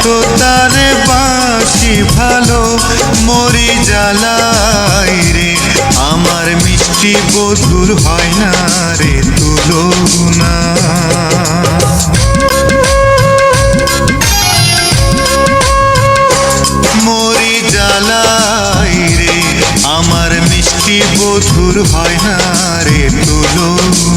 এত তারে বাসি ভালো মরি জ্বালাই রে, আমার মিষ্টি বধুর হয় না রে তুলনা। মরি জ্বালাই রে, আমার মিষ্টি বধুর হয় না রে তুলনা।